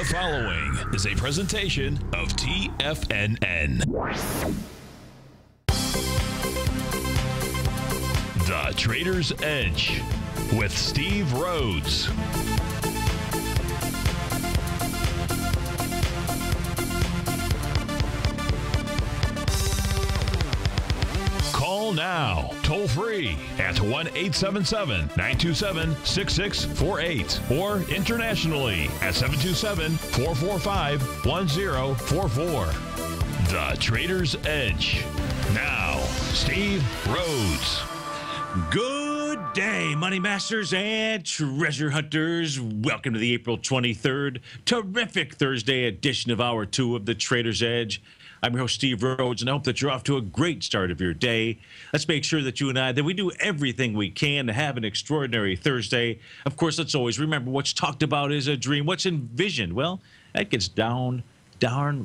following is a presentation of TFNN. The Trader's Edge with Steve Rhodes. Call now, toll free at 1-877-927-6648 or internationally at 727-445-1044. The Trader's Edge. Now, Steve Rhodes. Good day, Money Masters and Treasure Hunters. Welcome to the April 23rd, terrific Thursday edition of Hour 2 of the Trader's Edge. I'm your host, Steve Rhodes, and I hope that you're off to a great start of your day. Let's make sure that you and I, that we do everything we can to have an extraordinary Thursday. Of course, let's always remember what's talked about is a dream. What's envisioned? Well, that gets darn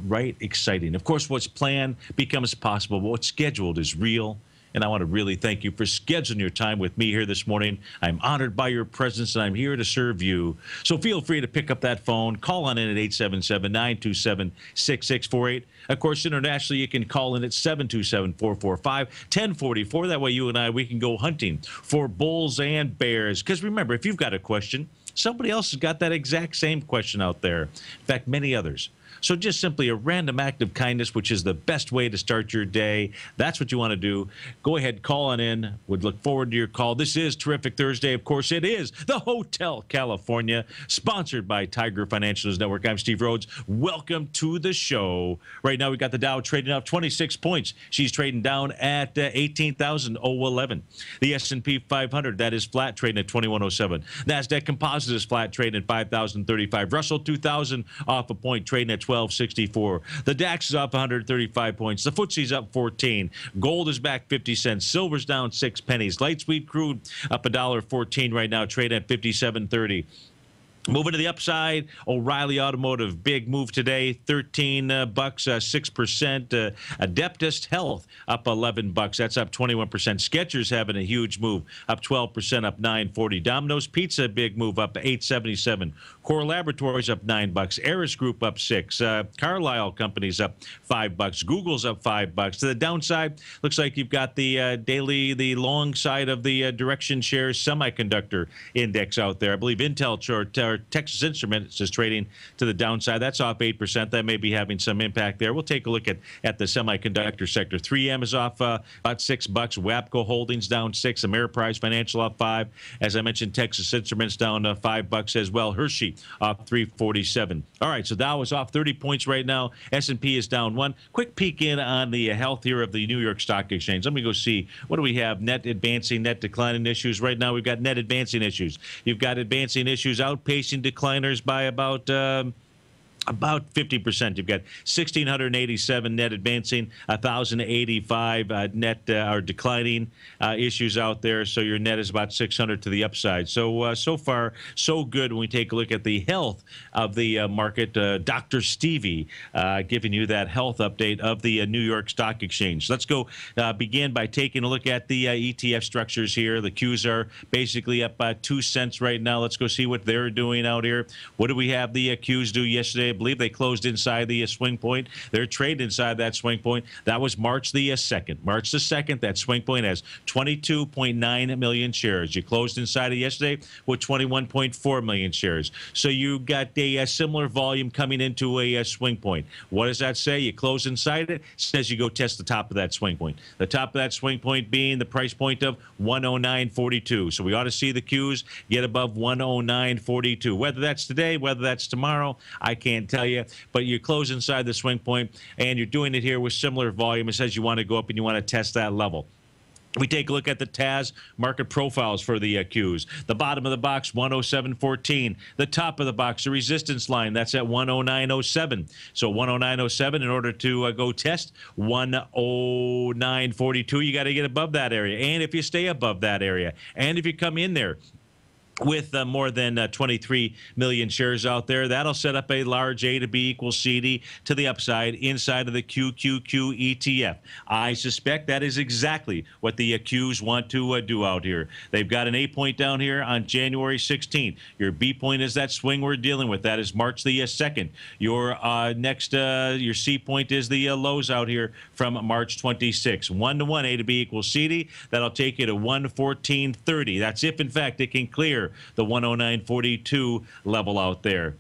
right exciting. Of course, what's planned becomes possible, but what's scheduled is real. And I want to really thank you for scheduling your time with me here this morning. I'm honored by your presence, and I'm here to serve you. So feel free to pick up that phone. Call on in at 877-927-6648. Of course, internationally, you can call in at 727-445-1044. That way you and I, we can go hunting for bulls and bears. Because remember, if you've got a question, somebody else has got that exact same question out there. In fact, many others. So just simply a random act of kindness, which is the best way to start your day. That's what you want to do. Go ahead, call on in. Would look forward to your call. This is Terrific Thursday. Of course, it is the Hotel California, sponsored by Tiger Financial News Network. I'm Steve Rhodes. Welcome to the show. Right now, we got the Dow trading up 26 points. She's trading down at 18,011. The S&P 500, that is flat, trading at 2107. NASDAQ Composite is flat, trading at 5,035. Russell 2000 off a point, trading at 1264. The DAX is up 135 points. The FTSE's up 14. Gold is back 50 cents. Silver's down 6 pennies. Light sweet crude up $1.14 right now, trading at 57.30. Moving to the upside, O'Reilly Automotive, big move today, 13 bucks, 6%. Adeptus Health up 11 bucks, that's up 21%. Skechers having a huge move, up 12%, up 9.40. Domino's Pizza, big move, up 8.77. Core Laboratories up 9 bucks. Aris Group up 6. Carlisle Companies up 5 bucks. Google's up 5 bucks. To the downside, looks like you've got the the long side of the Direction Shares Semiconductor Index out there. I believe Intel Texas Instruments is trading to the downside. That's off 8%. That may be having some impact there. We'll take a look at the semiconductor sector. 3M is off about 6 bucks. WAPCO Holdings down 6. Ameriprise Financial up 5. As I mentioned, Texas Instruments down 5 bucks as well. Hershey off 347. All right, so Dow is off 30 points right now. S&P is down 1. Quick peek in on the health here of the New York Stock Exchange. Let me go see. What do we have? Net advancing, net declining issues. Right now we've got net advancing issues. You've got advancing issues outpacing decliners by about 50%. You've got 1,687 net advancing, 1,085 net are declining issues out there. So your net is about 600 to the upside. So so far, so good when we take a look at the health of the market. Dr. Stevie giving you that health update of the New York Stock Exchange. Let's go begin by taking a look at the ETF structures here. The Qs are basically up 2 cents right now. Let's go see what they're doing out here. What do we have the Qs do yesterday? I believe they closed inside the swing point. They're trading inside that swing point. That was March the 2nd. March the 2nd, that swing point has 22.9 million shares. You closed inside it yesterday with 21.4 million shares. So you got a similar volume coming into a swing point. What does that say? You close inside it, says you go test the top of that swing point. The top of that swing point being the price point of 109.42. So we ought to see the Qs get above 109.42. Whether that's today, whether that's tomorrow, I can't tell you. But you close inside the swing point, and you're doing it here with similar volume. It says you want to go up and you want to test that level. We take a look at the TAS market profiles for the Qs. The bottom of the box, 107.14. The top of the box, the resistance line, that's at 109.07. So 109.07 in order to go test 109.42, you got to get above that area. And if you stay above that area, and if you come in there, with more than 23 million shares out there. That'll set up a large A to B equals CD to the upside inside of the QQQ ETF. I suspect that is exactly what the Qs want to do out here. They've got an A point down here on January 16th. Your B point is that swing we're dealing with. That is March the 2nd. Your your C point is the lows out here from March 26th. 1-to-1 A to B equals CD. That'll take you to 114.30. That's if, in fact, it can clear the 109.42 level out there.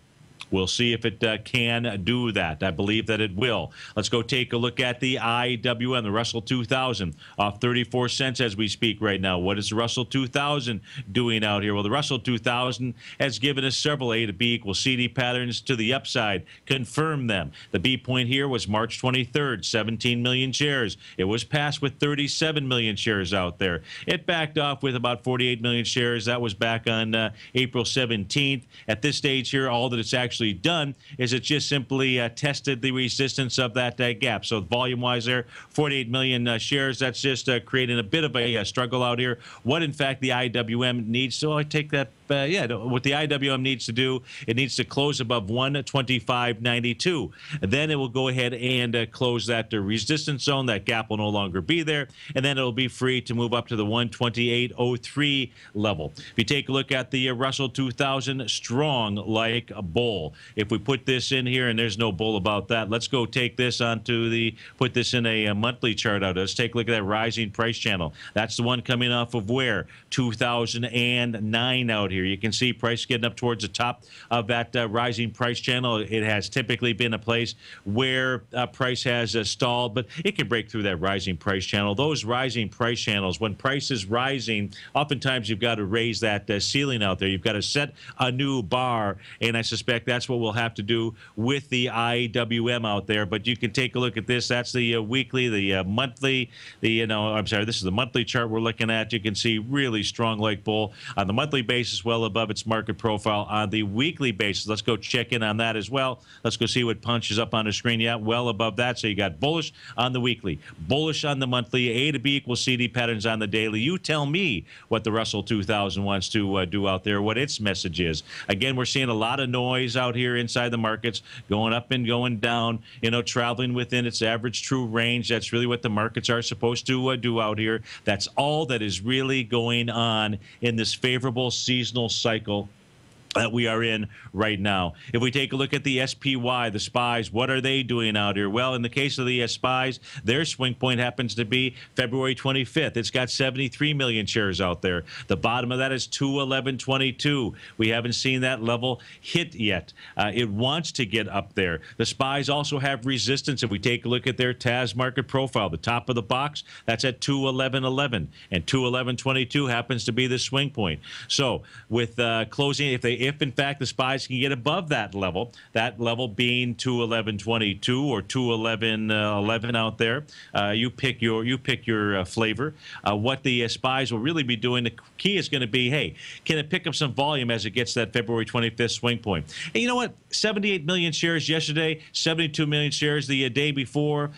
We'll see if it can do that. I believe that it will. Let's go take a look at the IWM, the Russell 2000, off 34 cents as we speak right now. What is the Russell 2000 doing out here? Well, the Russell 2000 has given us several A to B equals CD patterns to the upside. Confirm them. The B point here was March 23rd, 17 million shares. It was passed with 37 million shares out there. It backed off with about 48 million shares. That was back on April 17th. At this stage here, all that it's actually done is it just simply tested the resistance of that gap. So volume-wise there, 48 million shares. That's just creating a bit of a struggle out here. What, in fact, the IWM needs to, I take that, what the IWM needs to do, it needs to close above 125.92. Then it will go ahead and close that resistance zone. That gap will no longer be there, and then it'll be free to move up to the 128.03 level. If you take a look at the Russell 2000, strong like a bull. If we put this in here, and there's no bull about that, let's go take this onto the, put this in a monthly chart out. Let's take a look at that rising price channel. That's the one coming off of where? 2009 out here. You can see price getting up towards the top of that rising price channel. It has typically been a place where price has stalled, but it can break through that rising price channel. Those rising price channels, when price is rising, oftentimes you've got to raise that ceiling out there. You've got to set a new bar, and I suspect that's what we'll have to do with the IWM out there. But you can take a look at this. That's the weekly, the monthly, I'm sorry, this is the monthly chart we're looking at. You can see really strong like bull on the monthly basis, well above its market profile. On the weekly basis, let's go check in on that as well. Let's go see what punches up on the screen. Yeah, well above that. So you got bullish on the weekly, bullish on the monthly, A to B equals CD patterns on the daily. You tell me what the Russell 2000 wants to do out there, what its message is. Again, we're seeing a lot of noise out here inside the markets, going up and going down, traveling within its average true range. That's really what the markets are supposed to do out here. That's all that is really going on in this favorable seasonal cycle that we are in right now. If we take a look at the SPY, the SPYs, what are they doing out here? Well, in the case of the SPYs, their swing point happens to be February 25th. It's got 73 million shares out there. The bottom of that is 211.22. We haven't seen that level hit yet. It wants to get up there. The SPYs also have resistance. If we take a look at their TAS market profile, the top of the box, that's at 211.11, and 211.22 happens to be the swing point. So with closing, if in fact the SPYs can get above that level being 211.22 or 211.11 out there, you pick your flavor. What the SPYs will really be doing, the key is going to be, hey, can it pick up some volume as it gets that February 25th swing point? And you know what? 78 million shares yesterday, 72 million shares the day before,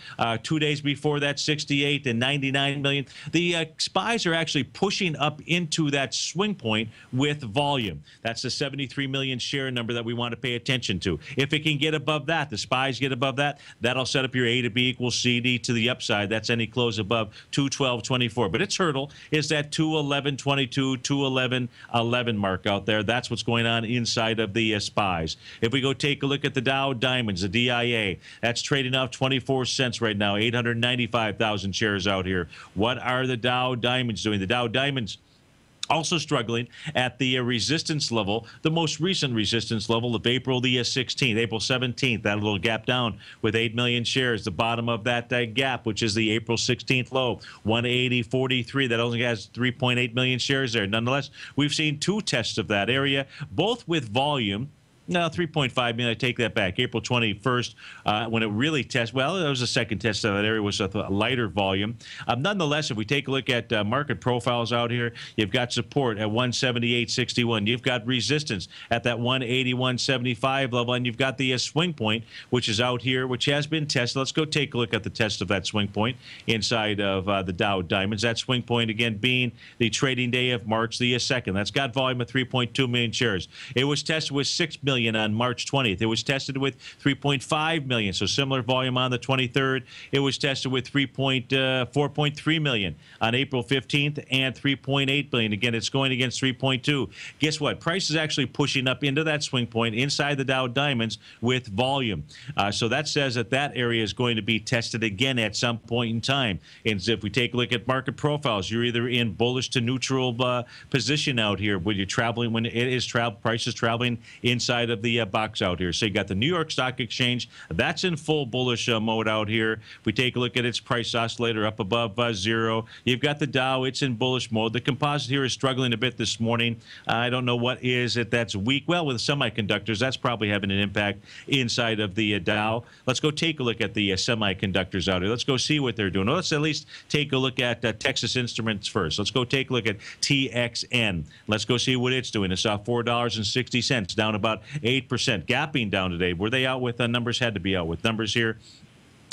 2 days before that, 68 and 99 million. The SPYs are actually pushing up into that swing point with volume. That's the 73 million share number that we want to pay attention to. If it can get above that, the SPYs get above that, that'll set up your A to B equals CD to the upside. That's any close above 212.24. But its hurdle is that 211.22, 211.11 mark out there. That's what's going on inside of the SPYs. If we go take a look at the Dow Diamonds, the DIA, that's trading off 24 cents right now, 895,000 shares out here. What are the Dow Diamonds doing? The Dow Diamonds also struggling at the resistance level, the most recent resistance level of April the 16th, April 17th, that little gap down with 8 million shares. The bottom of that gap, which is the April 16th low, 180.43. That only has 3.8 million shares there. Nonetheless, we've seen two tests of that area, both with volume No, 3.5 million. I take that back. April 21st, when it really tested, well, it was a second test of that area, was a lighter volume. Nonetheless, if we take a look at market profiles out here, you've got support at 178.61. You've got resistance at that 181.75 level, and you've got the swing point, which is out here, which has been tested. Let's go take a look at the test of that swing point inside of the Dow Diamonds. That swing point, again, being the trading day of March the 2nd. That's got volume of 3.2 million shares. It was tested with 6 million on March 20th. It was tested with 3.5 million, so similar volume on the 23rd. It was tested with 4.3 million on April 15th and 3.8 million. Again, it's going against 3.2. Guess what? Price is actually pushing up into that swing point inside the Dow Diamonds with volume. So that says that that area is going to be tested again at some point in time. And if we take a look at market profiles, you're either in bullish to neutral position out here when you're traveling, when it is price is traveling inside of the box out here. So you got the New York Stock Exchange. That's in full bullish mode out here. If we take a look at its price oscillator up above zero, you've got the Dow. It's in bullish mode. The composite here is struggling a bit this morning. I don't know what is it that's weak. Well, with semiconductors, that's probably having an impact inside of the Dow. Let's go take a look at the semiconductors out here. Let's go see what they're doing. Let's at least take a look at Texas Instruments first. Let's go take a look at TXN. Let's go see what it's doing. It's off $4.60, down about 8%. Gapping down today. Were they out with numbers? Had to be out with numbers here.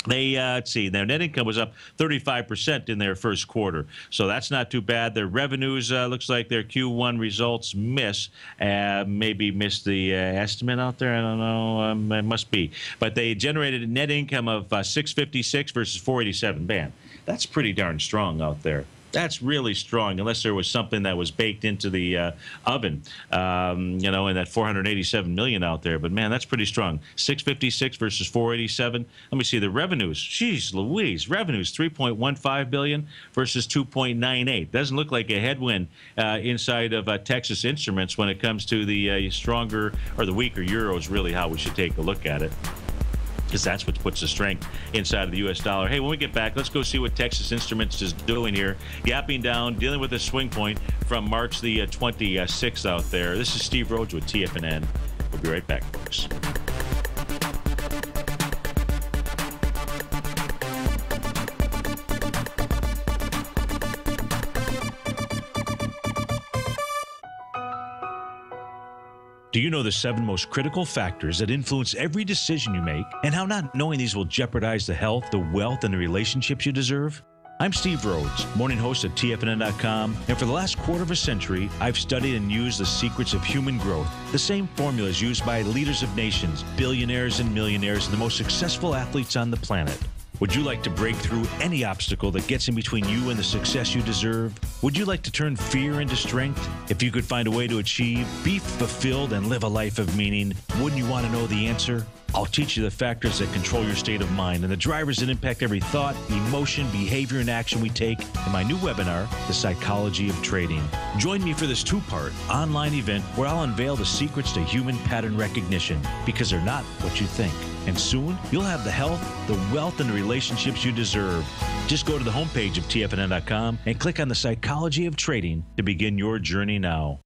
They, let's see, their net income was up 35% in their first quarter. So that's not too bad. Their revenues, looks like their Q1 results maybe missed the estimate out there. I don't know. It must be. But they generated a net income of 656 versus 487. Man, that's pretty darn strong out there. That's really strong, unless there was something that was baked into the oven, you know, in that 487 million out there. But man, that's pretty strong. 656 versus 487. Let me see the revenues. Jeez Louise, revenues 3.15 billion versus 2.98. Doesn't look like a headwind inside of Texas Instruments when it comes to the stronger or the weaker euro is really how we should take a look at it, because that's what puts the strength inside of the U.S. dollar. Hey, when we get back, let's go see what Texas Instruments is doing here. Gapping down, dealing with a swing point from March the 26th out there. This is Steve Rhodes with TFNN. We'll be right back, folks. Do you know the 7 most critical factors that influence every decision you make, and how not knowing these will jeopardize the health, the wealth, and the relationships you deserve? I'm Steve Rhodes, morning host at TFNN.com, and for the last quarter of a century, I've studied and used the secrets of human growth, the same formulas used by leaders of nations, billionaires and millionaires, and the most successful athletes on the planet. Would you like to break through any obstacle that gets in between you and the success you deserve? Would you like to turn fear into strength? If you could find a way to achieve, be fulfilled, and live a life of meaning, wouldn't you want to know the answer? I'll teach you the factors that control your state of mind and the drivers that impact every thought, emotion, behavior, and action we take in my new webinar, The Psychology of Trading. Join me for this 2-part online event where I'll unveil the secrets to human pattern recognition, because they're not what you think. And soon, you'll have the health, the wealth, and the relationships you deserve. Just go to the homepage of TFNN.com and click on The Psychology of Trading to begin your journey now.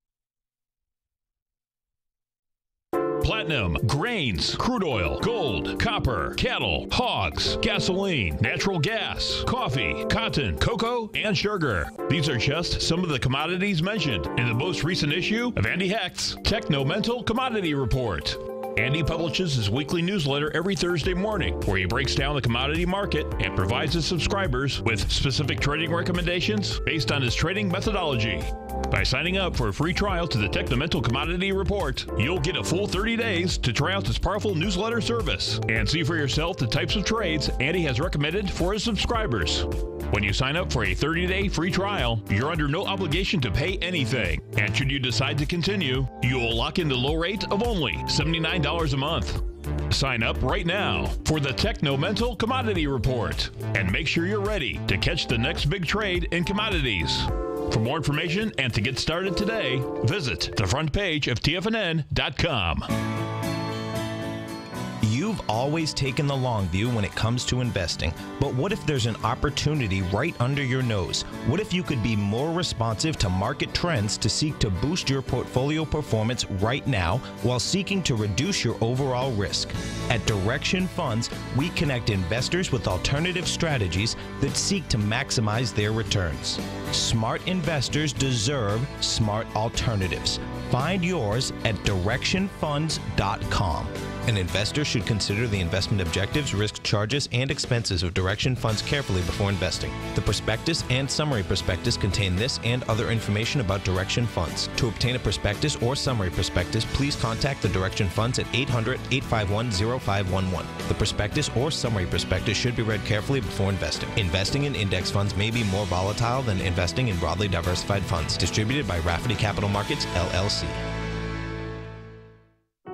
Platinum, grains, crude oil, gold, copper, cattle, hogs, gasoline, natural gas, coffee, cotton, cocoa, and sugar. These are just some of the commodities mentioned in the most recent issue of Andy Hecht's Techno-Mental Commodity Report. Andy publishes his weekly newsletter every Thursday morning, where he breaks down the commodity market and provides his subscribers with specific trading recommendations based on his trading methodology. By signing up for a free trial to the Techno-Mental Commodity Report, you'll get a full 30 days to try out this powerful newsletter service and see for yourself the types of trades Andy has recommended for his subscribers. When you sign up for a 30-day free trial, you're under no obligation to pay anything. And should you decide to continue, you will lock in the low rate of only $79 a month. Sign up right now for the Techno-Mental Commodity Report and make sure you're ready to catch the next big trade in commodities. For more information and to get started today, visit the front page of TFNN.com. You You've always taken the long view when it comes to investing, but what if there's an opportunity right under your nose? What if you could be more responsive to market trends to seek to boost your portfolio performance right now while seeking to reduce your overall risk? At Direction Funds, we connect investors with alternative strategies that seek to maximize their returns. Smart investors deserve smart alternatives. Find yours at directionfunds.com. An investor should consider the investment objectives, risk, charges, and expenses of Direction Funds carefully before investing. The prospectus and summary prospectus contain this and other information about Direction Funds. To obtain a prospectus or summary prospectus, please contact the Direction Funds at 800-851-0511. The prospectus or summary prospectus should be read carefully before investing. Investing in index funds may be more volatile than investing in broadly diversified funds. Distributed by Rafferty Capital Markets, LLC.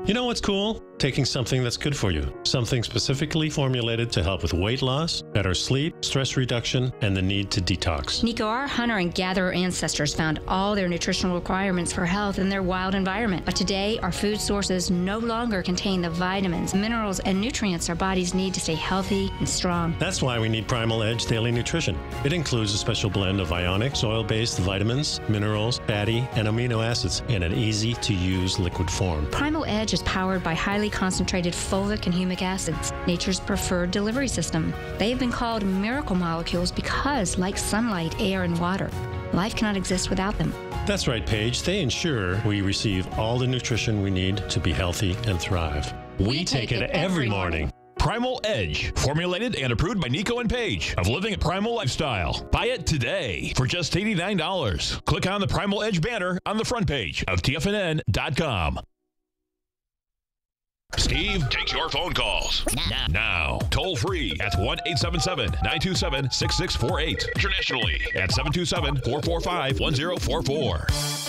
You know what's cool? Taking something that's good for you. Something specifically formulated to help with weight loss, better sleep, stress reduction, and the need to detox. Nico, our hunter and gatherer ancestors found all their nutritional requirements for health in their wild environment. But today, our food sources no longer contain the vitamins, minerals, and nutrients our bodies need to stay healthy and strong. That's why we need Primal Edge Daily Nutrition. It includes a special blend of ionic, soil-based vitamins, minerals, fatty, and amino acids in an easy-to-use liquid form. Primal Edge is powered by highly concentrated fulvic and humic acids, nature's preferred delivery system. They have been called miracle molecules because, like sunlight, air, and water, life cannot exist without them. That's right, Paige. They ensure we receive all the nutrition we need to be healthy and thrive. We take it every morning. Primal Edge, formulated and approved by Nico and Paige of Living a Primal Lifestyle. Buy it today for just $89. Click on the Primal Edge banner on the front page of TFNN.com. Steve takes your phone calls now. Toll free at 1-877-927-6648. Internationally at 727-445-1044.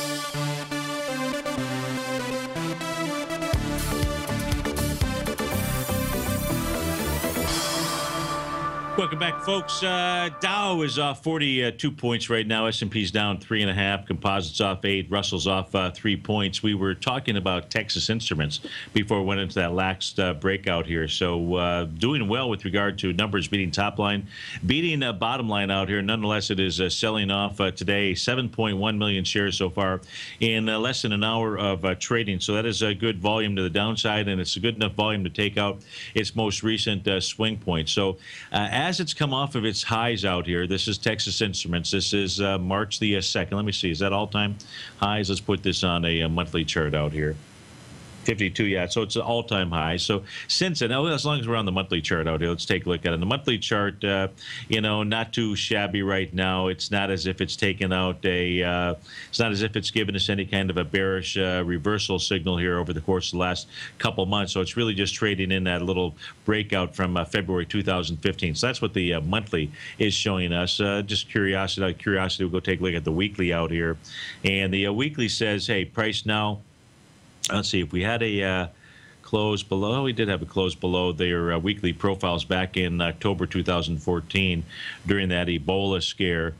Welcome back, folks. Dow is off 42 points right now. S&P's down 3.5. Composites off 8. Russell's off 3 points. We were talking about Texas Instruments before we went into that last breakout here. So doing well with regard to numbers, beating top line, beating bottom line out here. Nonetheless, it is selling off today 7.1 million shares so far in less than an hour of trading. So that is a good volume to the downside, and it's a good enough volume to take out its most recent swing point. So as it's come off of its highs out here, this is Texas Instruments. This is March the 2nd. Let me see. Is that all-time highs? Let's put this on a monthly chart out here. 52, yeah, so it's an all-time high. So since then, as long as we're on the monthly chart out here, let's take a look at it. The monthly chart, not too shabby right now. It's not as if it's taken out it's not as if it's given us any kind of a bearish reversal signal here over the course of the last couple months. So it's really just trading in that little breakout from February 2015. So that's what the monthly is showing us. Just curiosity, we'll go take a look at the weekly out here. And the weekly says, hey, price now. Let's see if we had a close below. We did have a close below their weekly profiles back in October 2014 during that Ebola scare.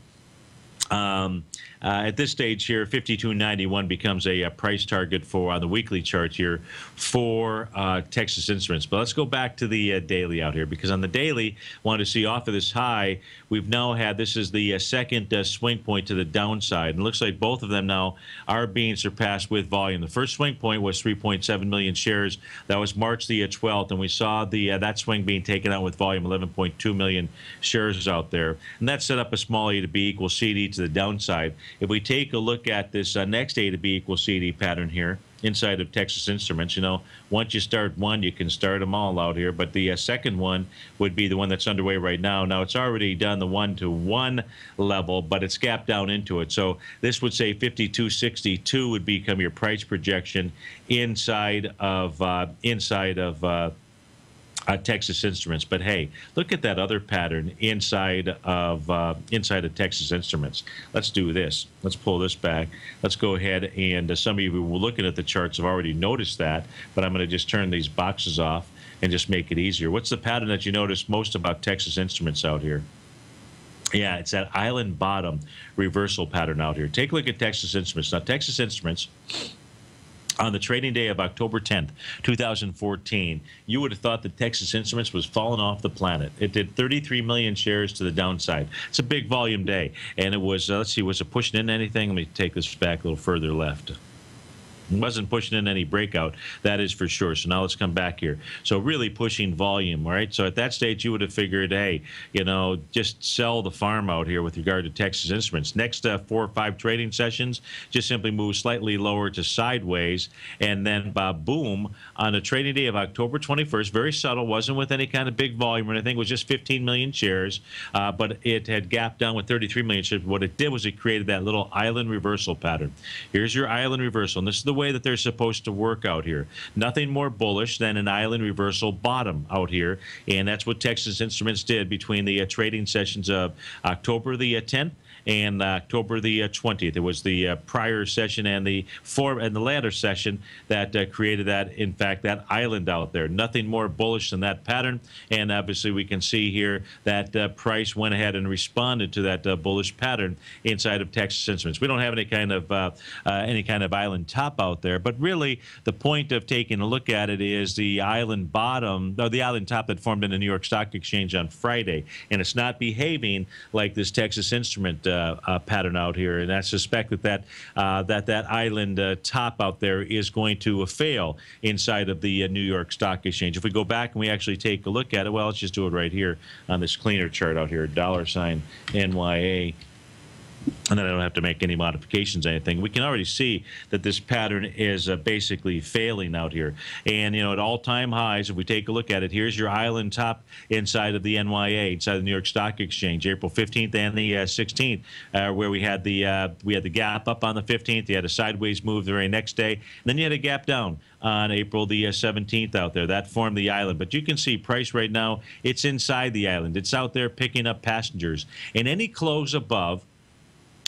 At this stage here, 52.91 becomes a price target for on the weekly chart here for Texas Instruments. But let's go back to the daily out here, because on the daily, wanted to see off of this high, we've now had, this is the second swing point to the downside. And it looks like both of them now are being surpassed with volume. The first swing point was 3.7 million shares. That was March the 12th, and we saw the that swing being taken out with volume, 11.2 million shares out there. And that set up a small A to B equals CD to the downside. If we take a look at this next A to B equals CD pattern here inside of Texas Instruments, once you start one, you can start them all out here. But the second one would be the one that's underway right now. Now, it's already done the 1-to-1 level, but it's gapped down into it. So this would say 52.62 would become your price projection inside of Texas Instruments. But hey, look at that other pattern inside of Texas Instruments. Let's do this. Let's pull this back. Let's go ahead, and some of you who were looking at the charts have already noticed that, but I'm going to just turn these boxes off and just make it easier. What's the pattern that you notice most about Texas Instruments out here? Yeah, it's that island bottom reversal pattern out here. Take a look at Texas Instruments. Now, Texas Instruments On the trading day of October 10th, 2014, you would have thought that Texas Instruments was falling off the planet. It did 33 million shares to the downside. It's a big volume day. And it was, let's see, was it pushing in anything? Let me take this back a little further left. It wasn't pushing in any breakout, that is for sure. So now let's come back here. So really pushing volume, right? So at that stage, you would have figured, hey, you know, just sell the farm out here with regard to Texas Instruments. Next 4 or 5 trading sessions, just simply move slightly lower to sideways. And then, boom, on a trading day of October 21st, very subtle, wasn't with any kind of big volume or anything. It was just 15 million shares, but it had gapped down with 33 million shares. What it did was it created that little island reversal pattern. Here's your island reversal, and this is the way that they're supposed to work out here. Nothing more bullish than an island reversal bottom out here, and that's what Texas Instruments did between the trading sessions of October the 10th and October the 20th. It was the prior session and the latter session that created that, in fact, that island out there. Nothing more bullish than that pattern, and obviously we can see here that price went ahead and responded to that bullish pattern inside of Texas Instruments. We don't have any kind of island top out there, but really the point of taking a look at it is the island bottom, or the island top that formed in the New York Stock Exchange on Friday, and it's not behaving like this Texas Instrument pattern out here, and I suspect that island top out there is going to fail inside of the New York Stock Exchange. If we go back and we actually take a look at it, well, let's just do it right here on this cleaner chart out here, $NYA. And then I don't have to make any modifications, anything. We can already see that this pattern is basically failing out here. And, you know, at all-time highs, if we take a look at it, here's your island top inside of the NYA, inside the New York Stock Exchange, April 15th and the 16th, where we had the gap up on the 15th. You had a sideways move the very next day. And then you had a gap down on April the 17th out there. That formed the island. But you can see price right now, it's inside the island. It's out there picking up passengers. And any close above,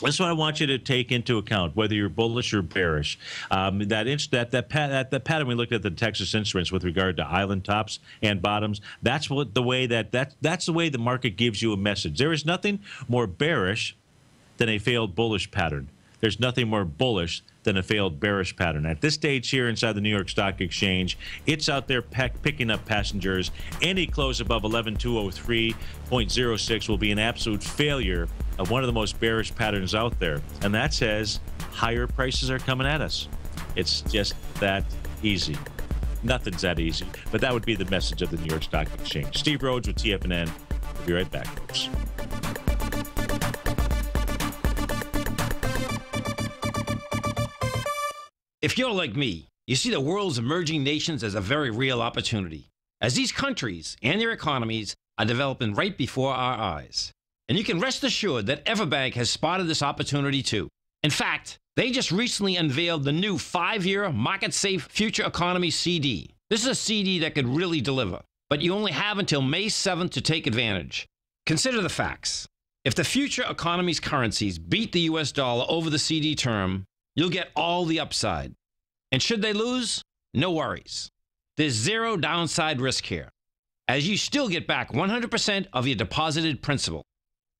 that's what I want you to take into account, whether you're bullish or bearish. That pattern we looked at the Texas Instruments with regard to island tops and bottoms. That's the way the market gives you a message. There is nothing more bearish than a failed bullish pattern. There's nothing more bullish than a failed bearish pattern. At this stage here inside the New York Stock Exchange, it's out there picking up passengers. Any close above 11,203.06 will be an absolute failure of one of the most bearish patterns out there. And that says higher prices are coming at us. It's just that easy. Nothing's that easy. But that would be the message of the New York Stock Exchange. Steve Rhodes with TFNN. We'll be right back, folks. If you're like me, you see the world's emerging nations as a very real opportunity, as these countries and their economies are developing right before our eyes. And you can rest assured that Everbank has spotted this opportunity too. In fact, they just recently unveiled the new 5-year market-safe Future Economy CD. This is a CD that could really deliver, but you only have until May 7th to take advantage. Consider the facts. If the Future Economy's currencies beat the US dollar over the CD term, you'll get all the upside. And should they lose, no worries. There's zero downside risk here, as you still get back 100% of your deposited principal.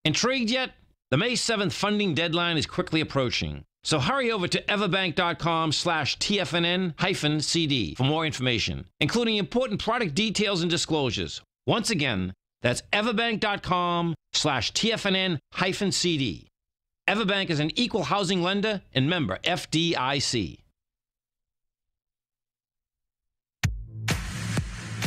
Intrigued yet? The May 7th funding deadline is quickly approaching. So hurry over to everbank.com/TFNN-CD for more information, including important product details and disclosures. Once again, that's everbank.com/TFNN-CD. Everbank is an equal housing lender and member FDIC.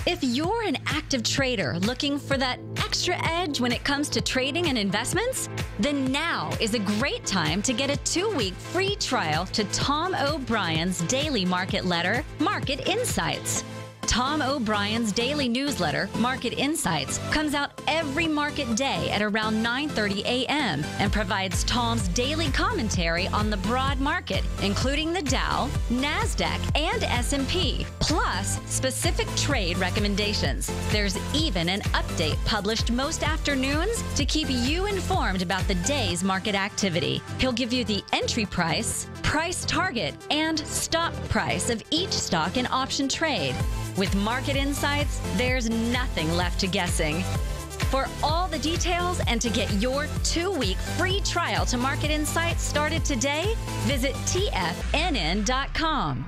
If you're an active trader looking for that extra edge when it comes to trading and investments, then now is a great time to get a 2-week free trial to Tom O'Brien's daily market letter, Market Insights. Tom O'Brien's daily newsletter, Market Insights, comes out every market day at around 9:30 a.m. and provides Tom's daily commentary on the broad market, including the Dow, NASDAQ, and S&P, plus specific trade recommendations. There's even an update published most afternoons to keep you informed about the day's market activity. He'll give you the entry price, price target, and stop price of each stock and option trade. With Market Insights, there's nothing left to guessing. For all the details and to get your 2-week free trial to Market Insights started today, visit TFNN.com.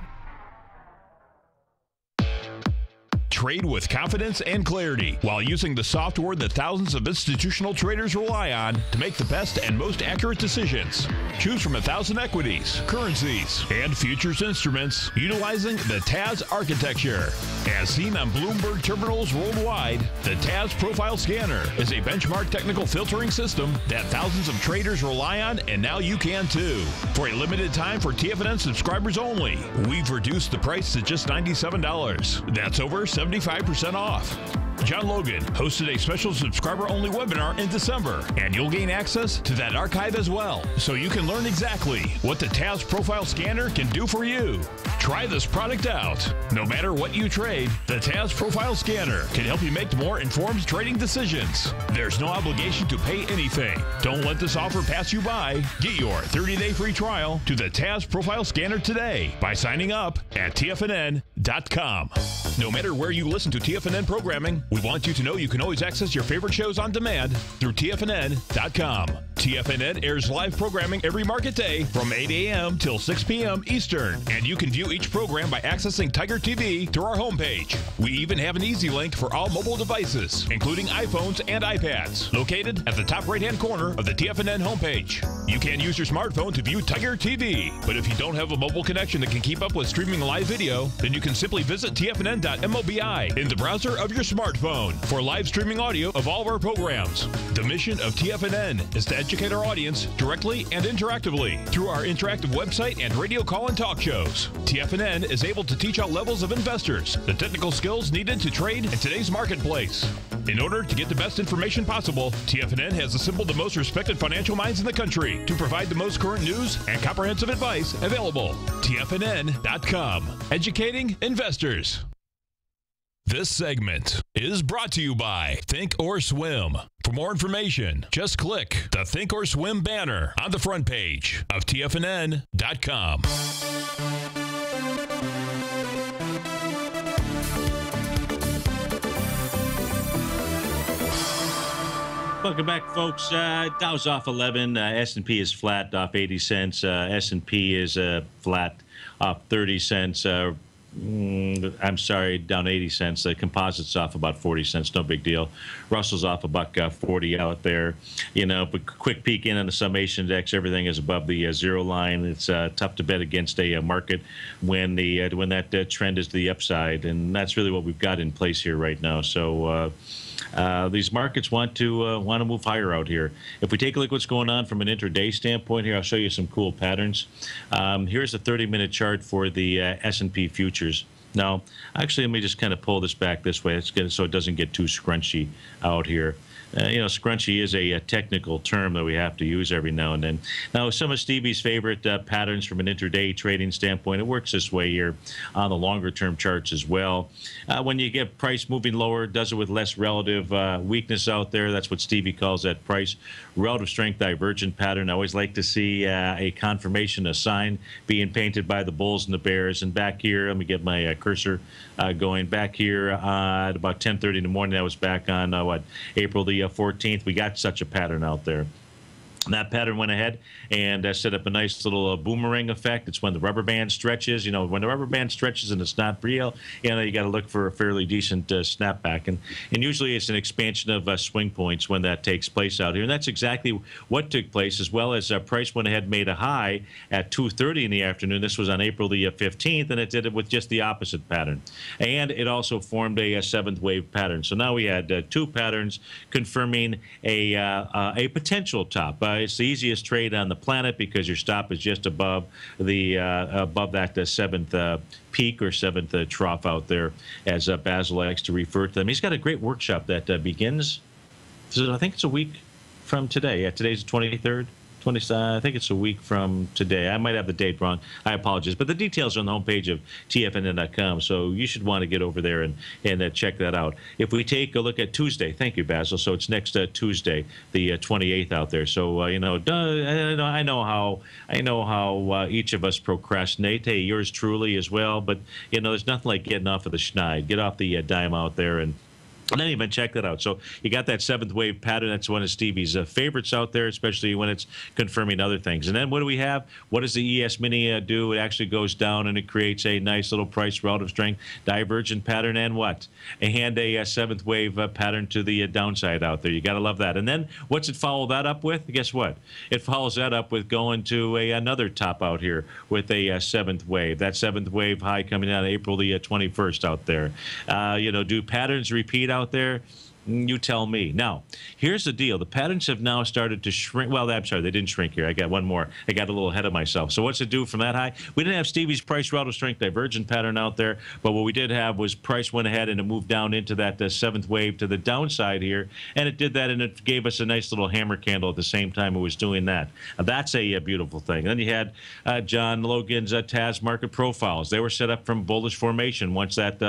Trade with confidence and clarity while using the software that thousands of institutional traders rely on to make the best and most accurate decisions. Choose from 1,000 equities, currencies, and futures instruments utilizing the TAS architecture. As seen on Bloomberg terminals worldwide, the TAS Profile Scanner is a benchmark technical filtering system that thousands of traders rely on, and now you can too. For a limited time for TFNN subscribers only, we've reduced the price to just $97. That's over 75% off. John Logan hosted a special subscriber-only webinar in December, and you'll gain access to that archive as well, so you can learn exactly what the TAS Profile Scanner can do for you. Try this product out. No matter what you trade, the TAS Profile Scanner can help you make more informed trading decisions. There's no obligation to pay anything. Don't let this offer pass you by. Get your 30-day free trial to the TAS Profile Scanner today by signing up at TFNN.com. No matter where you listen to TFNN programming, we want you to know you can always access your favorite shows on demand through TFNN.com. TFNN airs live programming every market day from 8 a.m. till 6 p.m. Eastern, and you can view each program by accessing Tiger TV through our homepage. We even have an easy link for all mobile devices, including iPhones and iPads, located at the top right-hand corner of the TFNN homepage. You can use your smartphone to view Tiger TV, but if you don't have a mobile connection that can keep up with streaming live video, then you can simply visit TFNN.mobi in the browser of your smartphone for live streaming audio of all of our programs. The mission of TFNN is to educate our audience directly and interactively through our interactive website and radio call and talk shows. TFNN is able to teach all levels of investors the technical skills needed to trade in today's marketplace. In order to get the best information possible, TFNN has assembled the most respected financial minds in the country to provide the most current news and comprehensive advice available. TFNN.com. Educating investors. This segment is brought to you by Think or Swim. For more information, just click the Think or Swim banner on the front page of TFNN.com. Welcome back, folks. Dow's off 11. S&P is flat, off 80 cents. S&P is flat, off 30 cents. I'm sorry, down 80 cents. The composite's off about 40 cents. No big deal. Russell's off $1.40 out there. You know, but quick peek in on the summation index. Everything is above the zero line. It's tough to bet against a market when that trend is to the upside, and that's really what we've got in place here right now. So. These markets want to move higher out here. If we take a look at what's going on from an intraday standpoint here, I'll show you some cool patterns. Here's a 30-minute chart for the S&P futures. Now, actually, let me just kind of pull this back this way so it doesn't get too scrunchy out here. You know, scrunchy is a technical term that we have to use every now and then. Now, some of Stevie's favorite patterns from an intraday trading standpoint, it works this way here on the longer-term charts as well. When you get price moving lower, it does it with less relative weakness out there. That's what Stevie calls that price relative strength divergent pattern. I always like to see a confirmation, a sign being painted by the bulls and the bears. And back here, let me get my cursor going. Back here at about 10:30 in the morning, that was back on, April the 14th. We got such a pattern out there. And that pattern went ahead and set up a nice little boomerang effect. It's when the rubber band stretches. You know, when the rubber band stretches and it's not real, you know, you got to look for a fairly decent snapback. And usually it's an expansion of swing points when that takes place out here. And that's exactly what took place, as well as price went ahead and made a high at 2:30 in the afternoon. This was on April the 15th, and it did it with just the opposite pattern. And it also formed a seventh wave pattern. So now we had two patterns confirming a potential top. It's the easiest trade on the planet because your stop is just above the above that seventh peak or seventh trough out there, as Basil likes to refer to them. He's got a great workshop that begins. I think it's a week from today. Yeah, today's the 23rd. I think it's a week from today. I might have the date wrong. I apologize. But the details are on the homepage of TFNN.com, so you should want to get over there and check that out. If we take a look at Tuesday, thank you, Basil. So it's next Tuesday, the 28th out there. So, you know, I know how each of us procrastinate. Hey, yours truly as well. But, you know, there's nothing like getting off of the schneid. Get off the dime out there and And then even check that out. So you got that seventh wave pattern. That's one of Stevie's favorites out there, especially when it's confirming other things. And then what do we have? What does the ES Mini do? It actually goes down and it creates a nice little price relative strength divergent pattern and what? And a seventh wave pattern to the downside out there. You got to love that. And then what's it follow that up with? Guess what? It follows that up with going to another top out here with a seventh wave. That seventh wave high coming out April the 21st out there. Do patterns repeat out there? You tell me. Now, here's the deal. The patterns have now started to shrink. Well, I'm sorry, they didn't shrink here. I got one more. I got a little ahead of myself. So what's it do from that high? We didn't have Stevie's price relative strength divergent pattern out there, but what we did have was price went ahead and it moved down into that seventh wave to the downside here, and it did that, and it gave us a nice little hammer candle at the same time it was doing that. That's a beautiful thing. And then you had John Logan's TAS market profiles. They were set up from bullish formation once that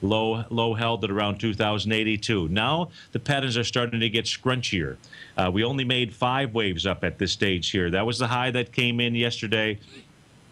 low held at around 2082. Now the patterns are starting to get scrunchier. We only made 5 waves up at this stage here. That was the high that came in yesterday.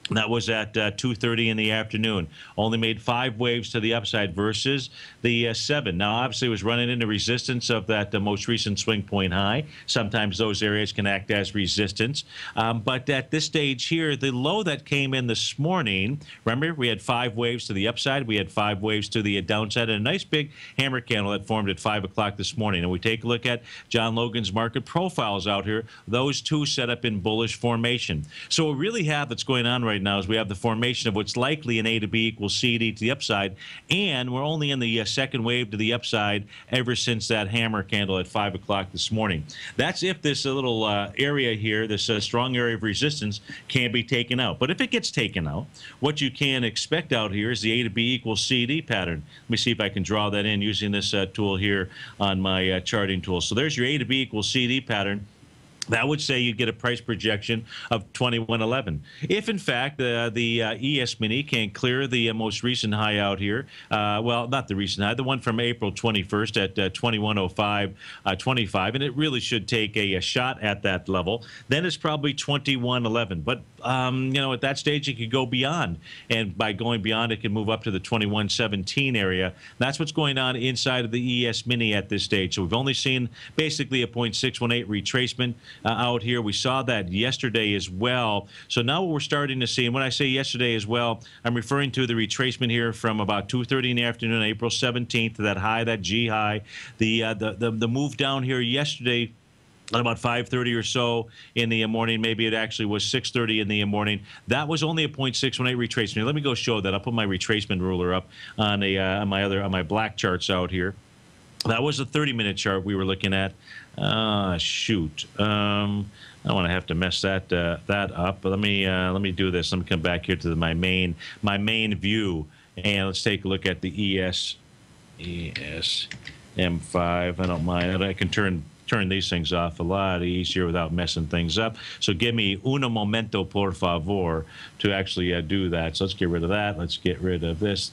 That was at 2:30 in the afternoon. Only made 5 waves to the upside versus the 7. Now, obviously, it was running into resistance of that most recent swing point high. Sometimes those areas can act as resistance. But at this stage here, the low that came in this morning, remember, we had 5 waves to the upside. We had 5 waves to the downside, and a nice big hammer candle that formed at 5 o'clock this morning. And we take a look at John Logan's market profiles out here. Those two set up in bullish formation. So what we really have that's going on right now is we have the formation of what's likely an A to B equals C to D to the upside, and we're only in the second wave to the upside ever since that hammer candle at 5 o'clock this morning. That's if this little area here, this strong area of resistance, can be taken out. But if it gets taken out, what you can expect out here is the A to B equals C to D pattern. Let me see if I can draw that in using this tool here on my charting tool. So there's your A to B equals C to D pattern. That would say you get a price projection of 2111. If, in fact, the ES Mini can clear the most recent high out here, well, not the recent high, the one from April 21st at 2105.25, and it really should take a shot at that level, then it's probably 2111. But, at that stage, it could go beyond. And by going beyond, it can move up to the 2117 area. That's what's going on inside of the ES Mini at this stage. So we've only seen basically a 0.618 retracement out here. We saw that yesterday as well. So now what we're starting to see, and when I say yesterday as well, I'm referring to the retracement here from about 2:30 in the afternoon, April 17th, to that high, that G high. The move down here yesterday at about 5:30 or so in the morning. Maybe it actually was 6:30 in the morning. That was only a 0.618 retracement. Let me go show that. I'll put my retracement ruler up on my black charts out here. That was a 30-minute chart we were looking at. Shoot. I don't want to have to mess that up. But let me do this. Let me come back here to my main view, and let's take a look at the ES M5. I don't mind. I can turn these things off a lot easier without messing things up. So give me un momento, por favor, to actually do that. So let's get rid of that. Let's get rid of this,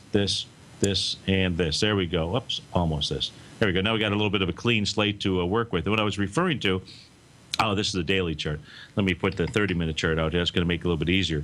and this. There we go. Oops, almost this. There we go. Now we got a little bit of a clean slate to work with. And what I was referring to, this is the daily chart. Let me put the 30-minute chart out here. That's going to make it a little bit easier.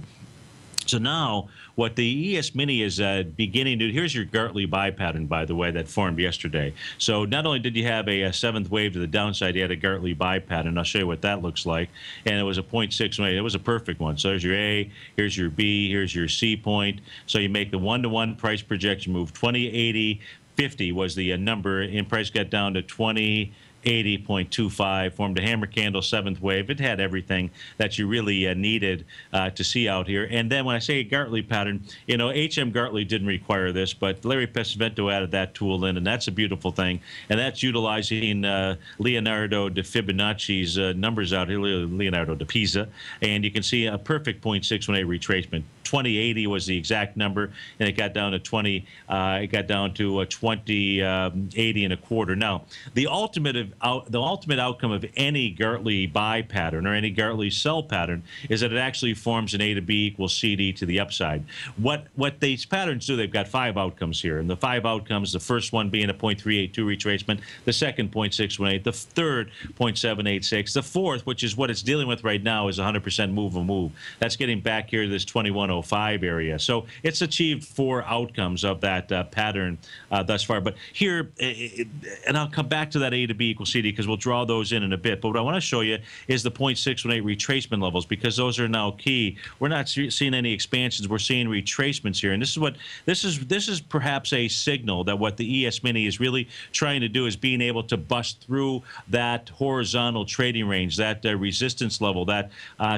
So now what the ES Mini is beginning to do, here's your Gartley buy pattern, by the way, that formed yesterday. So not only did you have a seventh wave to the downside, you had a Gartley buy pattern. I'll show you what that looks like. And it was a 0.618. It was a perfect one. So there's your A, here's your B, here's your C point. So you make the one-to-one price projection move. 2080.50 was the number, and price got down to 2080.25, formed a hammer candle, seventh wave. It had everything that you really needed to see out here. And then when I say a Gartley pattern, H.M. Gartley didn't require this, but Larry Pesavento added that tool in, and that's a beautiful thing. And that's utilizing Leonardo da Fibonacci's numbers out here, Leonardo da Pisa, and you can see a perfect 0.618 retracement. 2080 was the exact number, and it got down to 2080 and a quarter. Now, the ultimate ultimate outcome of any Gartley buy pattern or any Gartley sell pattern is that it actually forms an A to B equals CD to the upside. What these patterns do, they've got 5 outcomes here, and the 5 outcomes, the first one being a 0.382 retracement, the second 0.618, the third 0.786, the fourth, which is what it's dealing with right now, is 100% move. That's getting back here to this 2105 area. So it's achieved 4 outcomes of that pattern thus far. But here, and I'll come back to that A to B equals CD because we'll draw those in a bit. But what I want to show you is the 0.618 retracement levels, because those are now key. We're not seeing any expansions. We're seeing retracements here. And this is perhaps a signal that what the ES Mini is really trying to do is being able to bust through that horizontal trading range, that resistance level, that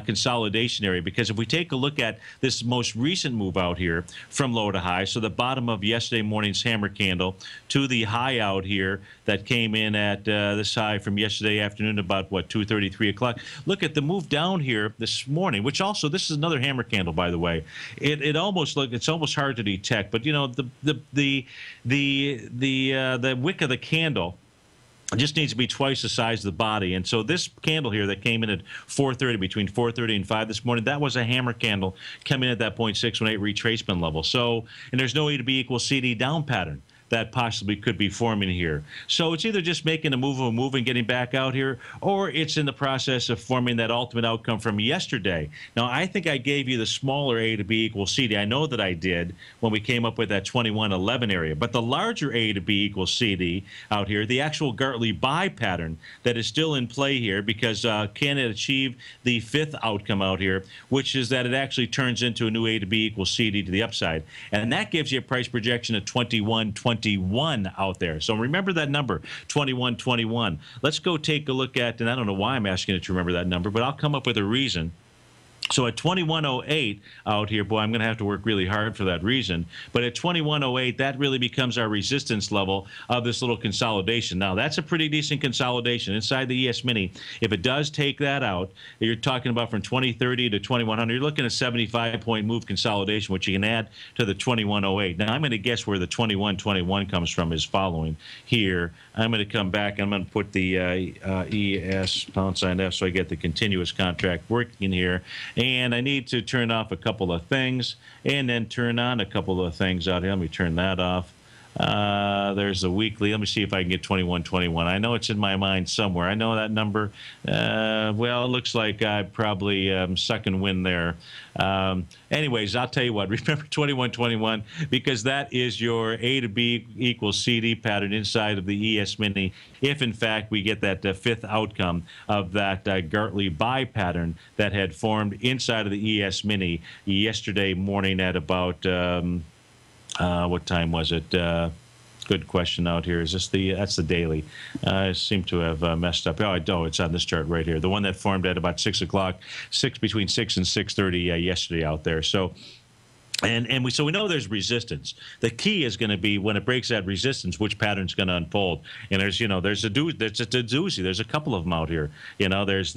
consolidation area. Because if we take a look at this most recent move out here from low to high, so the bottom of yesterday morning's hammer candle to the high out here that came in at this high from yesterday afternoon about, what, 2:30, 3 o'clock. Look at the move down here this morning, which also, this is another hammer candle, by the way. It's almost hard to detect, but, you know, the wick of the candle just needs to be twice the size of the body. And so this candle here that came in at 4:30, between 4:30 and 5 this morning, that was a hammer candle coming in at that 0.618 retracement level. So, and there's no A to B equals CD down pattern that possibly could be forming here. So it's either just making a move and getting back out here, or it's in the process of forming that ultimate outcome from yesterday. Now, I think I gave you the smaller A to B equals CD. I know that I did when we came up with that 2111 area. But the larger A to B equals CD out here, the actual Gartley buy pattern that is still in play here, because can it achieve the 5th outcome out here, which is that it actually turns into a new A to B equals CD to the upside. And that gives you a price projection of 2121 out there. So remember that number, 2121. Let's go take a look at, and I don't know why I'm asking you to remember that number, but I'll come up with a reason. So at 2108 out here, boy, I'm going to have to work really hard for that reason. But at 2108, that really becomes our resistance level of this little consolidation. Now, that's a pretty decent consolidation inside the ES Mini. If it does take that out, you're talking about from 2030 to 2100, you're looking at 75-point move consolidation, which you can add to the 2108. Now, I'm going to guess where the 2121 comes from is following here. I'm going to come back. I'm going to put the ES # F so I get the continuous contract working here. And I need to turn off a couple of things and then turn on a couple of things out here. Let me turn that off. There's the weekly. Let me see if I can get 2121. I know it's in my mind somewhere. I know that number. Well, it looks like I probably suck and win there. Anyways, I'll tell you what. Remember 2121, because that is your A to B equals CD pattern inside of the ES Mini. If, in fact, we get that 5th outcome of that Gartley buy pattern that had formed inside of the ES Mini yesterday morning at about what time was it? Good question out here. Is this that's the daily? I seem to have messed up. Oh, it's on this chart right here. The one that formed at about 6 o'clock, between 6 and 6:30 yesterday out there. So. So we know there's resistance. The key is going to be when it breaks that resistance, which pattern's going to unfold. And there's a doozy. There's a couple of them out here. There's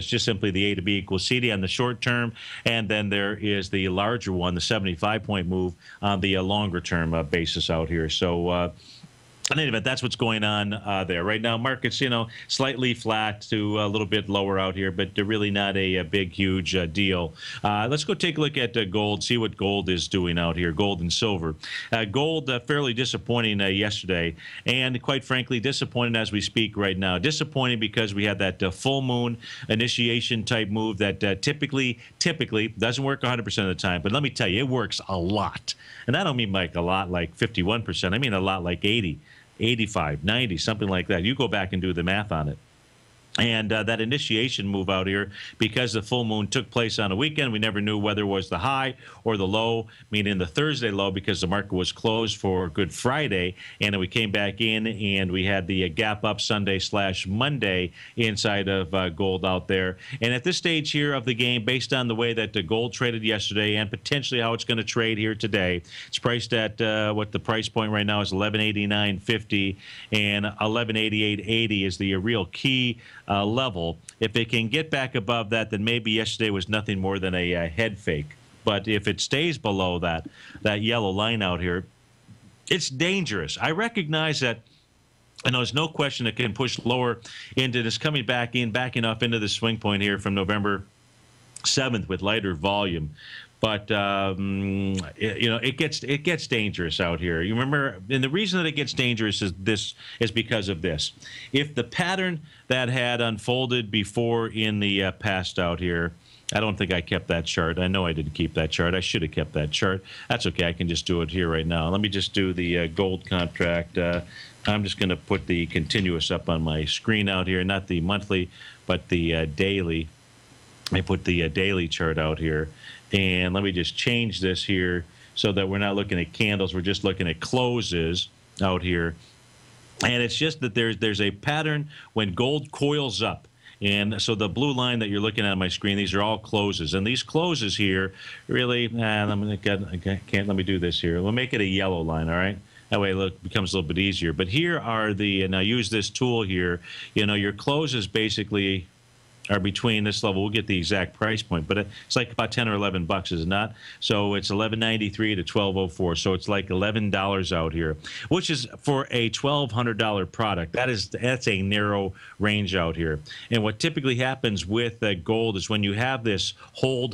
just simply the A to B equals CD on the short term, and then there is the larger one, the 75-point move on the longer term basis out here. So. In any event, that's what's going on there right now. Markets, slightly flat to a little bit lower out here, but they're really not a big, huge deal. Let's go take a look at gold, see what gold is doing out here, gold and silver. Gold, fairly disappointing yesterday, and quite frankly, disappointing as we speak right now. Disappointing because we had that full moon initiation type move that typically doesn't work 100% of the time, but let me tell you, it works a lot. And I don't mean like a lot like 51%. I mean a lot like 80. 85, 90, something like that. You go back and do the math on it. And that initiation move out here, because the full moon took place on a weekend, we never knew whether it was the high or the low, meaning the Thursday low, because the market was closed for Good Friday. And then we came back in and we had the gap up Sunday/Monday inside of gold out there. And at this stage here of the game, based on the way that the gold traded yesterday and potentially how it's going to trade here today, it's priced at what the price point right now is 1189.50, and 1188.80 is the real key level. If it can get back above that, then maybe yesterday was nothing more than a head fake. But if it stays below that yellow line out here, it's dangerous. I recognize that And there's no question it can push lower into this, backing off into the swing point here from November 7th with lighter volume. But it gets dangerous out here. You remember, and the reason that it gets dangerous is because of this. If the pattern that had unfolded before in the past out here, I don't think I kept that chart. I know I didn't keep that chart. I should have kept that chart. That's okay. I can just do it here right now. Let me just do the gold contract. I'm just going to put the continuous up on my screen out here, not the monthly, but the daily. I put the daily chart out here. And let me just change this here so that we're not looking at candles. We're just looking at closes out here. And it's just that there's a pattern when gold coils up. And so the blue line that you're looking at on my screen, these are all closes. And these closes here really, let me do this here. We'll make it a yellow line, all right? That way it becomes a little bit easier. But here are and I use this tool here. Your closes basically are between this level. We'll get the exact price point, but it's like about 10 or 11 bucks, is it not? So it's $11.93 to $12.04. So it's like $11 out here, which is for a $1,200 product. That's a narrow range out here. And what typically happens with gold is when you have this hold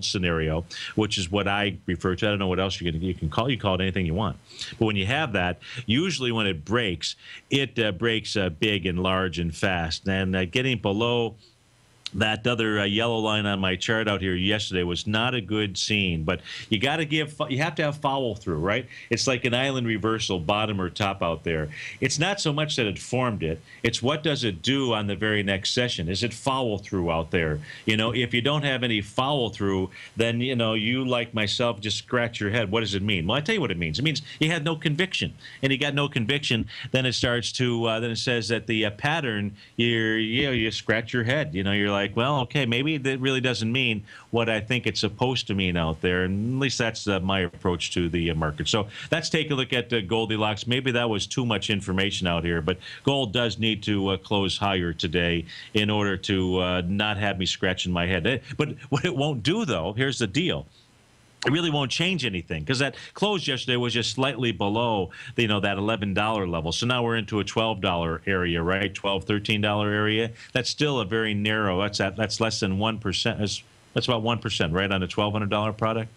scenario, which is what I refer to. I don't know what else you can call it anything you want. But when you have that, usually when it breaks big and large and fast. And getting below that other yellow line on my chart out here yesterday was not a good scene, but you have to have follow through, right? It's like an island reversal, bottom or top out there. It's not so much that it formed it, it's what does it do on the very next session? Is it follow through out there? If you don't have any follow through, then you, like myself, just scratch your head. What does it mean? Well, I tell you what it means. It means you had no conviction, and you got no conviction. Then it starts to then it says that the pattern, you scratch your head. You're like, well, okay, maybe that really doesn't mean what I think it's supposed to mean out there. And at least that's my approach to the market. So let's take a look at Goldilocks. Maybe that was too much information out here, but gold does need to close higher today in order to not have me scratching my head. But what it won't do, though, here's the deal. It really won't change anything because that close yesterday was just slightly below, that $11 level. So now we're into a $12 area, right? $12, $13 area. That's still a very narrow. That's less than 1%. That's about 1%, right, on a $1,200 product.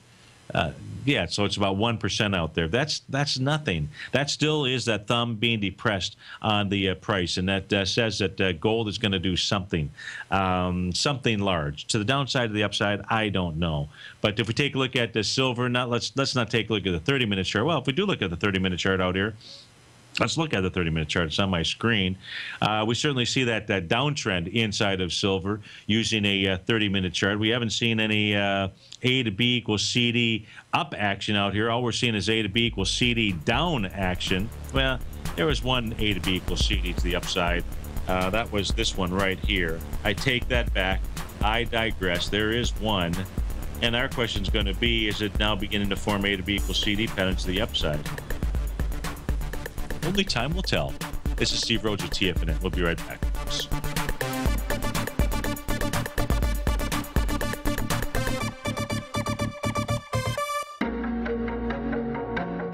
Yeah, so it's about 1% out there. That's nothing. That still is that thumb being depressed on the price, and that says that gold is going to do something large. To the downside or the upside, I don't know. But if we take a look at the silver, let's not take a look at the 30-minute chart. Well, if we do look at the 30-minute chart out here, let's look at the 30-minute chart. It's on my screen. We certainly see that downtrend inside of silver using a 30-minute chart. We haven't seen any A to B equals CD up action out here. All we're seeing is A to B equals CD down action. Well, there was one A to B equals CD to the upside. That was this one right here. I take that back. I digress. There is one. And our question is going to be, is it now beginning to form A to B equals CD pattern to the upside? Only time will tell. This is Steve Rhodes with TFNN. We'll be right back.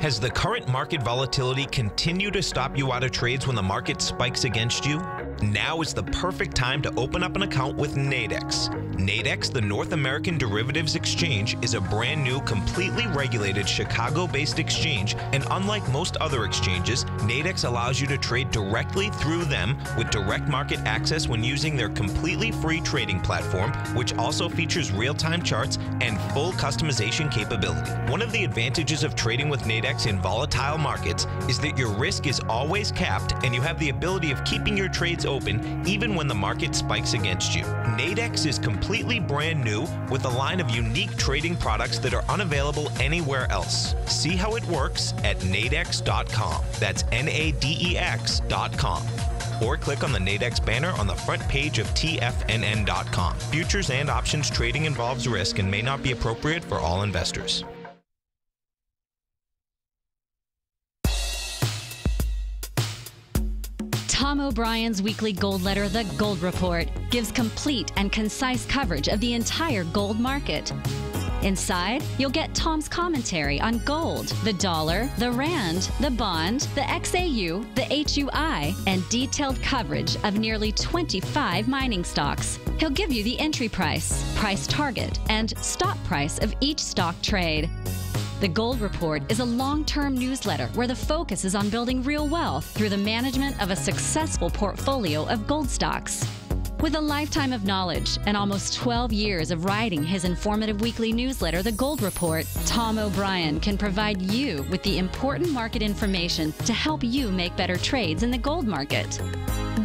Has the current market volatility continued to stop you out of trades when the market spikes against you? Now is the perfect time to open up an account with Nadex. Nadex, the North American Derivatives Exchange, is a brand new, completely regulated Chicago-based exchange, and unlike most other exchanges, Nadex allows you to trade directly through them with direct market access when using their completely free trading platform, which also features real-time charts and full customization capability. One of the advantages of trading with Nadex in volatile markets is that your risk is always capped and you have the ability of keeping your trades open even when the market spikes against you. Nadex is completely brand new with a line of unique trading products that are unavailable anywhere else. See how it works at nadex.com. That's NADEX.com. Or click on the Nadex banner on the front page of TFNN.com. Futures and options trading involves risk and may not be appropriate for all investors. Tom O'Brien's weekly gold letter, The Gold Report, gives complete and concise coverage of the entire gold market. Inside, you'll get Tom's commentary on gold, the dollar, the rand, the bond, the XAU, the HUI, and detailed coverage of nearly 25 mining stocks. He'll give you the entry price, price target, and stop price of each stock trade. The Gold Report is a long-term newsletter where the focus is on building real wealth through the management of a successful portfolio of gold stocks. With a lifetime of knowledge and almost 12 years of writing his informative weekly newsletter, The Gold Report, Tom O'Brien can provide you with the important market information to help you make better trades in the gold market.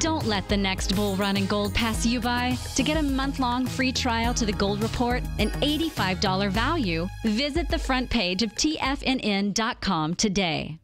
Don't let the next bull run in gold pass you by. To get a month-long free trial to The Gold Report, an $85 value, visit the front page of TFNN.com today.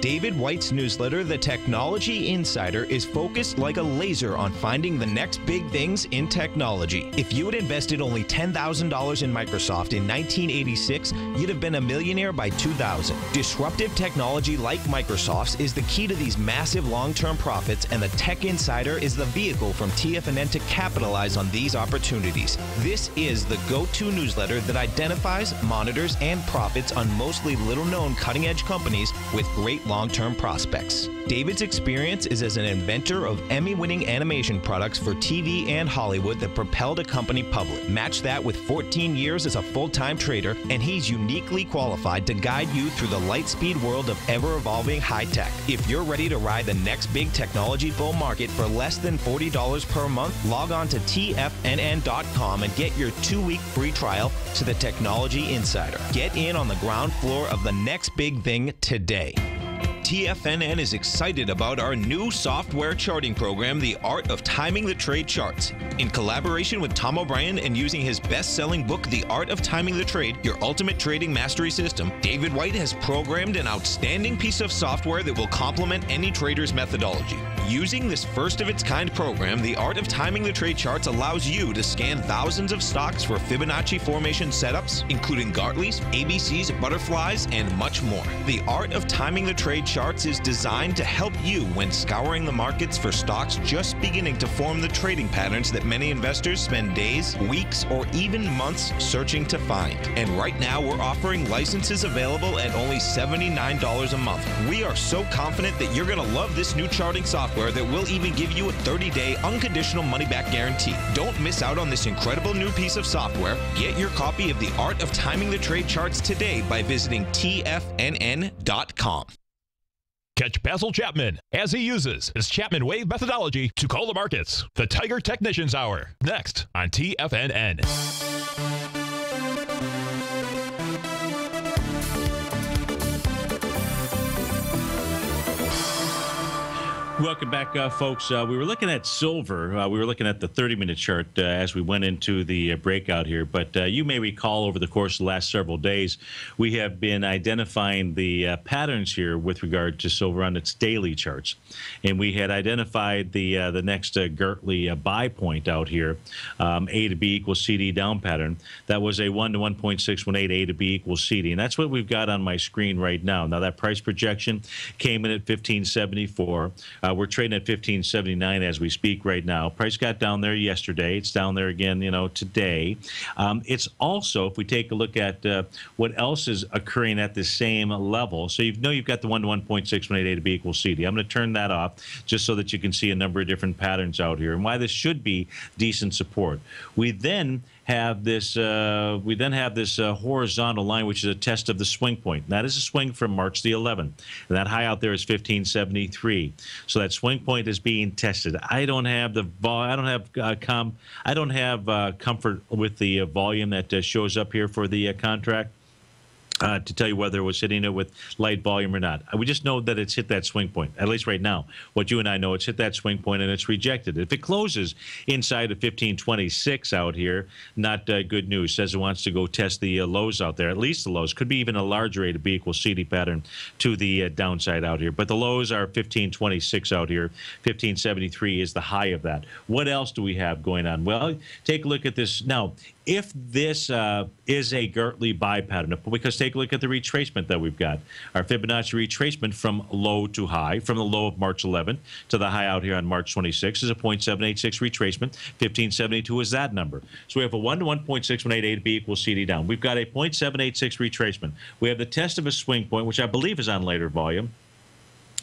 David White's newsletter, The Technology Insider, is focused like a laser on finding the next big things in technology. If you had invested only $10,000 in Microsoft in 1986, you'd have been a millionaire by 2000. Disruptive technology like Microsoft's is the key to these massive long-term profits, and the Tech Insider is the vehicle from TFNN to capitalize on these opportunities. This is the go-to newsletter that identifies, monitors, and profits on mostly little-known cutting-edge companies with great long-term prospects. David's experience is as an inventor of Emmy-winning animation products for TV and Hollywood that propelled a company public. Match that with 14 years as a full-time trader, and he's uniquely qualified to guide you through the light-speed world of ever-evolving high-tech. If you're ready to ride the next big technology bull market for less than $40 per month, log on to TFNN.com and get your 2-week free trial to the Technology Insider. Get in on the ground floor of the next big thing today. TFNN is excited about our new software charting program, The Art of Timing the Trade Charts. In collaboration with Tom O'Brien and using his best-selling book, The Art of Timing the Trade, Your Ultimate Trading Mastery System, David White has programmed an outstanding piece of software that will complement any trader's methodology. Using this first-of-its-kind program, The Art of Timing the Trade Charts allows you to scan thousands of stocks for Fibonacci formation setups, including Gartley's, ABC's, butterflies, and much more. The Art of Timing the Trade Charts is designed to help you when scouring the markets for stocks just beginning to form the trading patterns that many investors spend days, weeks, or even months searching to find. And right now, we're offering licenses available at only $79 a month. We are so confident that you're going to love this new charting software that will even give you a 30-day unconditional money-back guarantee. Don't miss out on this incredible new piece of software. Get your copy of The Art of Timing the Trade Charts today by visiting TFNN.com. Catch Basil Chapman as he uses his Chapman Wave methodology to call the markets. The Tiger Technicians Hour, next on TFNN. Welcome back, folks. We were looking at silver. We were looking at the 30-minute chart as we went into the breakout here. But you may recall over the course of the last several days, we have been identifying the patterns here with regard to silver on its daily charts. And we had identified the next Gartley buy point out here, A to B equals CD down pattern. That was a 1 to 1.618, A to B equals CD. And that's what we've got on my screen right now. Now, that price projection came in at 1574. We're trading at 1579 as we speak right now. Price got down there yesterday. It's down there again, today. It's also, if we take a look at what else is occurring at the same level. So you've got the 1 to 1.618 A to B equals CD. I'm going to turn that off just so that you can see a number of different patterns out here and why this should be decent support. We then have this horizontal line, which is a test of the swing point. And that is a swing from March the 11th. And that high out there is 1573. So that swing point is being tested. I don't have comfort with the volume that shows up here for the contract. To tell you whether it was hitting it with light volume or not. We just know that it's hit that swing point, at least right now. What you and I know, it's hit that swing point and it's rejected. If it closes inside of 1526 out here, not good news. Says it wants to go test the lows out there, at least the lows. Could be even a larger A to B equals CD pattern to the downside out here. But the lows are 1526 out here. 1573 is the high of that. What else do we have going on? Well, take a look at this. Now, if this is a Gartley buy pattern, because take a look at the retracement that we've got. Our Fibonacci retracement from low to high, from the low of March 11th to the high out here on March 26th is a 0.786 retracement. 1572 is that number. So we have a 1 to 1.618 A to B equals CD down. We've got a 0.786 retracement. We have the test of a swing point, which I believe is on later volume.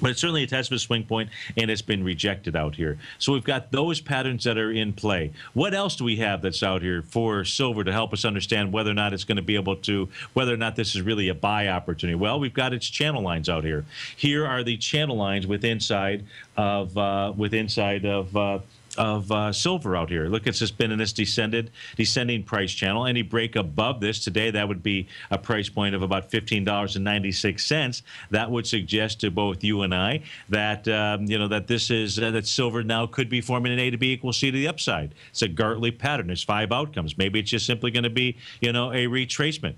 But it's certainly a test of a swing point, and it's been rejected out here. So we've got those patterns that are in play. What else do we have that's out here for silver to help us understand whether or not it's going to be able to, whether or not this is really a buy opportunity? Well, we've got its channel lines out here. Here are the channel lines inside of silver out here. Look, it's just been in this descending price channel. Any break above this today, that would be a price point of about $15.96. That would suggest to both you and I that that this is that silver now could be forming an A to B equals C to the upside. It's a Gartley pattern. There's 5 outcomes. Maybe it's just simply going to be a retracement.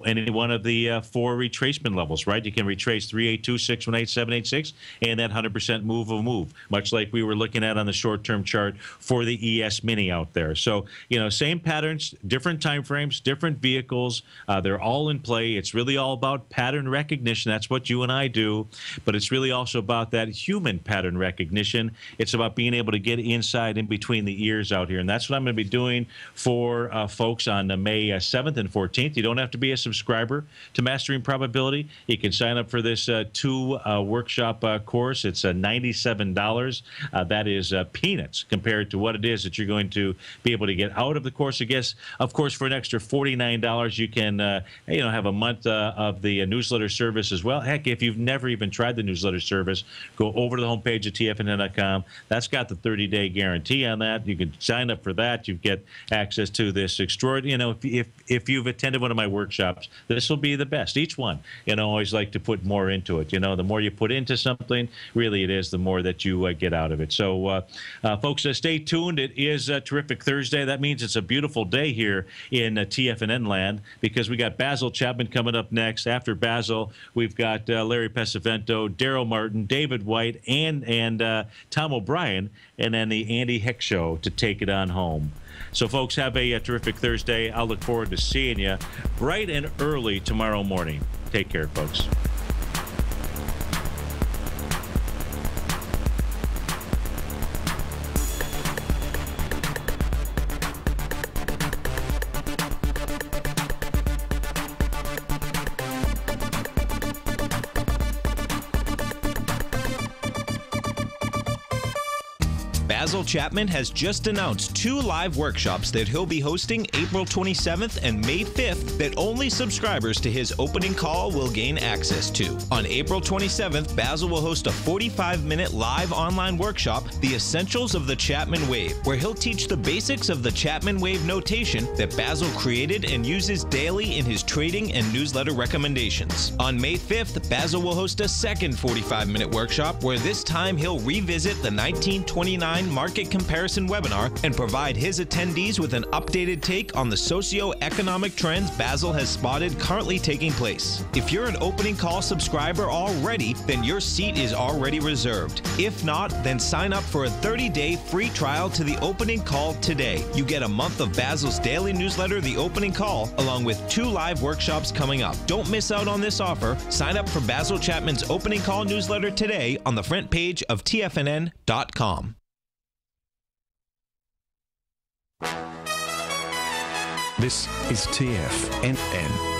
Any one of the 4 retracement levels, right? You can retrace 382, 618, 786, and that 100% move, much like we were looking at on the short-term chart for the ES Mini out there. So, same patterns, different time frames, different vehicles. They're all in play. It's really all about pattern recognition. That's what you and I do. But it's really also about that human pattern recognition. It's about being able to get inside in between the ears out here. And that's what I'm going to be doing for folks on May 7th and 14th. You don't have to be a subscriber to Mastering Probability. You can sign up for this 2-workshop course. It's $97. That is peanuts compared to what it is that you're going to be able to get out of the course. I guess, of course, for an extra $49, you can have a month of the newsletter service as well. Heck, if you've never even tried the newsletter service, go over to the homepage of TFNN.com. That's got the 30-day guarantee on that. You can sign up for that. You get access to this extraordinary. If you've attended one of my workshops, this will be the best. Each one, I always like to put more into it. The more you put into something, really it is, the more that you get out of it. So, folks, stay tuned. It is a terrific Thursday. That means it's a beautiful day here in TFNN land, because we got Basil Chapman coming up next. After Basil, we've got Larry Pesavento, Daryl Martin, David White, and Tom O'Brien, and then the Andy Heck Show to take it on home. So, folks, have a terrific Thursday. I'll look forward to seeing you bright and early tomorrow morning. Take care, folks. Basil Chapman has just announced 2 live workshops that he'll be hosting April 27th and May 5th that only subscribers to his opening call will gain access to. On April 27th, Basil will host a 45-minute live online workshop, The Essentials of the Chapman Wave, where he'll teach the basics of the Chapman Wave notation that Basil created and uses daily in his trading and newsletter recommendations. On May 5th, Basil will host a second 45-minute workshop where this time he'll revisit the 1929 market comparison webinar and provide his attendees with an updated take on the socio-economic trends Basil has spotted currently taking place. If you're an opening call subscriber already, then your seat is already reserved. If not, then sign up for a 30-day free trial to the opening call today. You get a month of Basil's daily newsletter, The Opening Call, along with 2 live workshops coming up. Don't miss out on this offer. Sign up for Basil Chapman's opening call newsletter today on the front page of TFNN.com. This is TFNN.